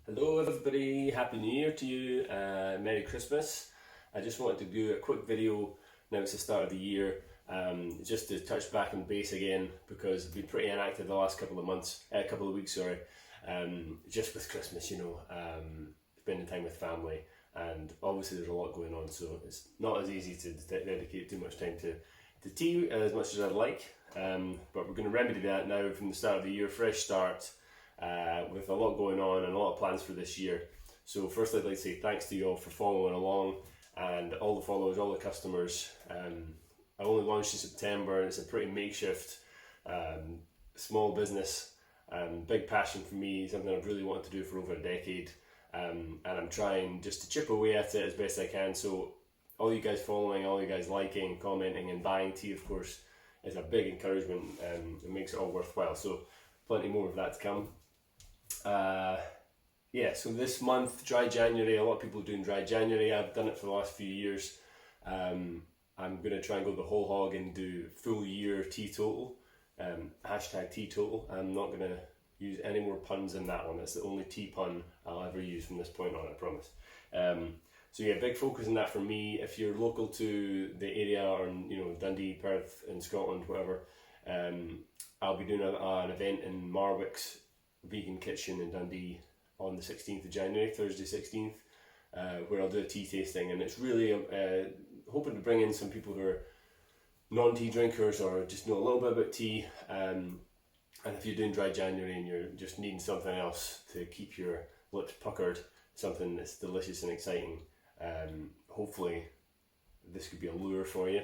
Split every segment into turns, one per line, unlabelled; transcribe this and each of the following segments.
Hello everybody, Happy New Year to you, Merry Christmas. I just wanted to do a quick video, now it's the start of the year, just to touch back on base again because I've been pretty inactive the last couple of weeks, just with Christmas, spending time with family, and obviously there's a lot going on, so it's not as easy to dedicate too much time to tea as much as I'd like, but we're going to remedy that now from the start of the year, fresh start. With a lot going on and a lot of plans for this year. So first I'd like to say thanks to you all for following along, and all the followers, all the customers. I only launched in September and it's a pretty makeshift small business, big passion for me, something I've really wanted to do for over a decade, and I'm trying just to chip away at it as best I can. So all you guys following, all you guys liking, commenting and buying tea, of course, is a big encouragement, and it makes it all worthwhile. So plenty more of that to come. So this month, Dry January, a lot of people are doing Dry January. I've done it for the last few years. I'm going to try and go the whole hog and do full year teetotal, hashtag teetotal. I'm not going to use any more puns in that one. It's the only tea pun I'll ever use from this point on, I promise. Big focus on that for me. If you're local to the area, or Dundee, Perth in Scotland, whatever, I'll be doing an event in Marwick's Vegan Kitchen in Dundee on the 16th of January, Thursday 16th, where I'll do a tea tasting, and it's really hoping to bring in some people who are non-tea drinkers or just know a little bit about tea, and if you're doing Dry January and you're just needing something else to keep your lips puckered, something that's delicious and exciting, hopefully this could be a lure for you.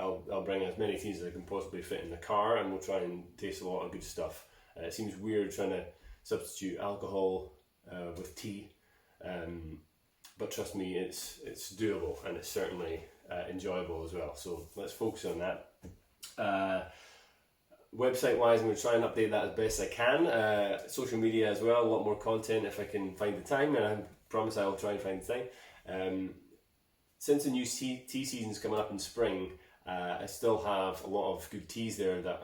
I'll bring as many teas as I can possibly fit in the car, and we'll try and taste a lot of good stuff. It seems weird trying to substitute alcohol with tea, but trust me, it's doable, and it's certainly enjoyable as well. So let's focus on that. Website wise, I'm going to try and update that as best I can. Social media as well, a lot more content if I can find the time, and I promise I will try and find the time. Since the new tea season's coming up in spring, I still have a lot of good teas there that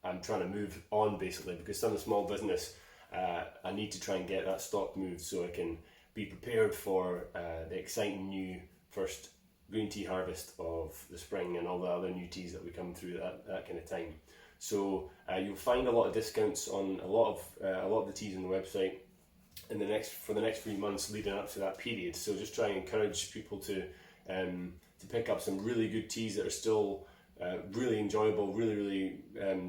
I'm trying to move on, basically, because some of the small business, I need to try and get that stock moved so I can be prepared for the exciting new first green tea harvest of the spring and all the other new teas that we come through that kind of time. So you'll find a lot of discounts on a lot of the teas on the website for the next 3 months leading up to that period. So just try and encourage people to pick up some really good teas that are still really enjoyable, really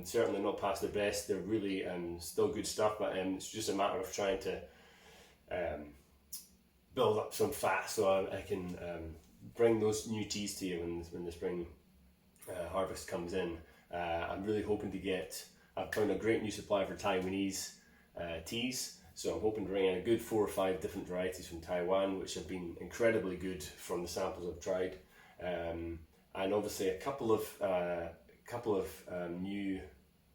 certainly not past their best. They're really still good stuff, but it's just a matter of trying to build up some fat so I can bring those new teas to you when the spring harvest comes in. I'm really hoping I've found a great new supplier for Taiwanese teas, so I'm hoping to bring in a good 4 or 5 different varieties from Taiwan, which have been incredibly good from the samples I've tried. And obviously a couple of new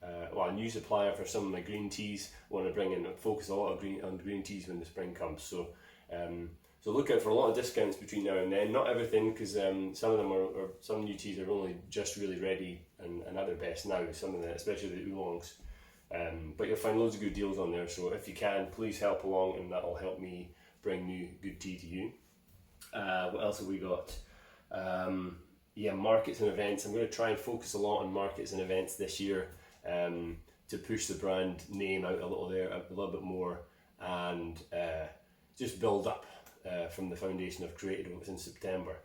a new supplier for some of my green teas. I want to bring in focus a lot on green teas when the spring comes. So look out for a lot of discounts between now and then. Not everything, because some of them some new teas are only just really ready and at their best now. Some of them, especially the oolongs. But you'll find loads of good deals on there. So if you can, please help along, and that'll help me bring new good tea to you. What else have we got? Markets and events. I'm going to try and focus a lot on markets and events this year, to push the brand name out a little bit more, and just build up from the foundation I've created in September.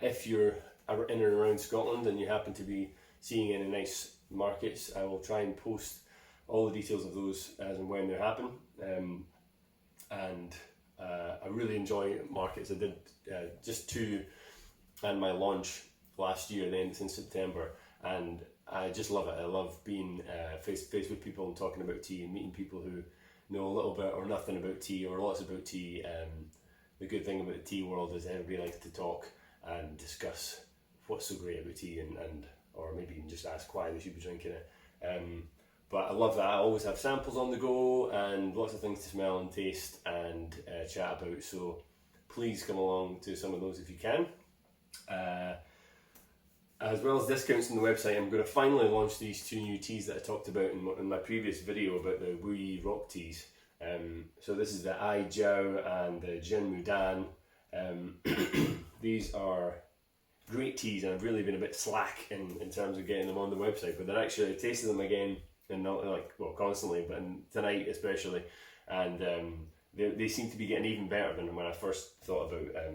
If you're in and around Scotland and you happen to be seeing any nice markets, I will try and post all the details of those as and when they happen. I really enjoy markets. I did just 2 and my launch last year, then since September, and I just love it. I love being face to face with people and talking about tea and meeting people who know a little bit or nothing about tea or lots about tea. The good thing about the tea world is everybody likes to talk and discuss what's so great about tea, and or maybe even just ask why they should be drinking it. But I love that. I always have samples on the go and lots of things to smell and taste and chat about. So please come along to some of those if you can. as well as discounts on the website, I'm going to finally launch these 2 new teas that I talked about in my previous video about the Wu Yi rock teas. So this is the Ai Jiao and the Jin Mudan. These are great teas, and I've really been a bit slack in terms of getting them on the website, but they're actually tasting them again, and not constantly, but tonight especially, and they seem to be getting even better than when I first thought about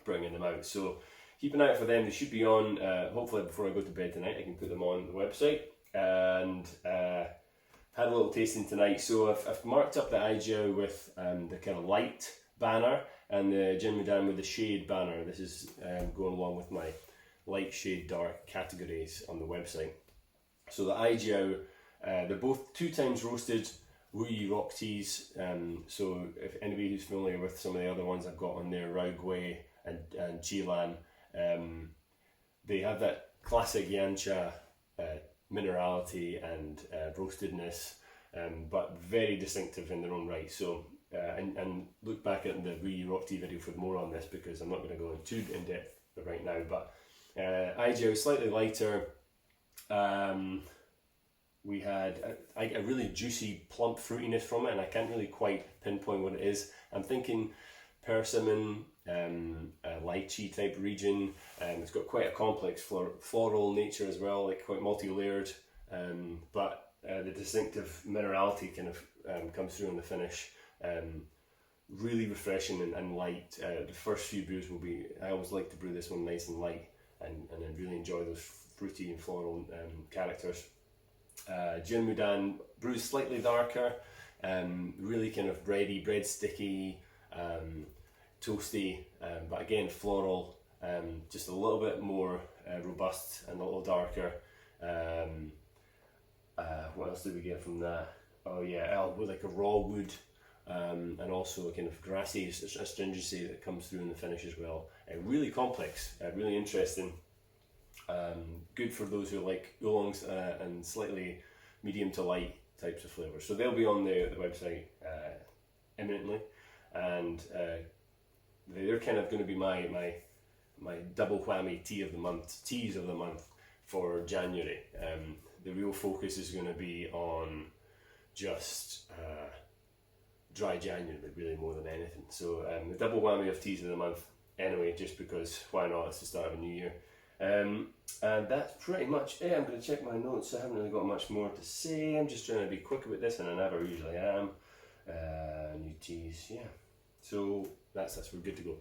bringing them out. So keep an eye out for them. They should be on, hopefully before I go to bed tonight I can put them on the website. And had a little tasting tonight. So I've marked up the Ai Jiao with the kind of light banner, and the Jin Mudan with the shade banner. This is going along with my light, shade, dark categories on the website. So the Ai Jiao, they're both 2 times roasted Wu Yi rock teas. So if anybody who's familiar with some of the other ones I've got on there, Rao Gui and Jilan, they have that classic Yancha minerality and roastedness, but very distinctive in their own right. So and look back at the Wu Yi rock tea video for more on this, because I'm not going to go too in depth right now. But Ai Jiao is slightly lighter. We had a really juicy, plump fruitiness from it, and I can't really quite pinpoint what it is. I'm thinking persimmon, lychee type region. It's got quite a complex floral nature as well, like quite multi-layered. But the distinctive minerality kind of comes through in the finish. Really refreshing and light. The first few brews will be, I always like to brew this one nice and light, and then really enjoy those fruity and floral characters. Jin Mudan brews slightly darker, really kind of bread sticky, toasty, but again floral, just a little bit more robust and a little darker. What else did we get from that? Oh yeah, with like a raw wood, and also a kind of grassy astringency that comes through in the finish as well. Really complex, really interesting. Good for those who like oolongs and slightly medium to light types of flavours. So they'll be on the website imminently, and they're kind of going to be my double whammy teas of the month for January. The real focus is going to be on just dry January, really, more than anything. So the double whammy of teas of the month anyway, just because why not? It's the start of a new year. And that's pretty much it. I'm going to check my notes. I haven't really got much more to say. I'm just trying to be quick about this, and I never usually am. New teas, yeah. So that's we're good to go.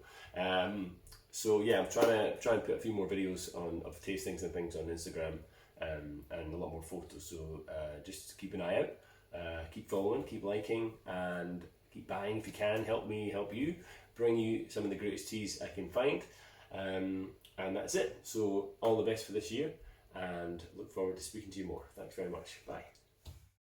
So yeah, I'm trying to put a few more videos of tastings and things on Instagram, and a lot more photos. So just keep an eye out. Keep following, keep liking, and keep buying if you can. Help me help you. Bring you some of the greatest teas I can find. And that's it. So all the best for this year, and look forward to speaking to you more. Thanks very much. Bye.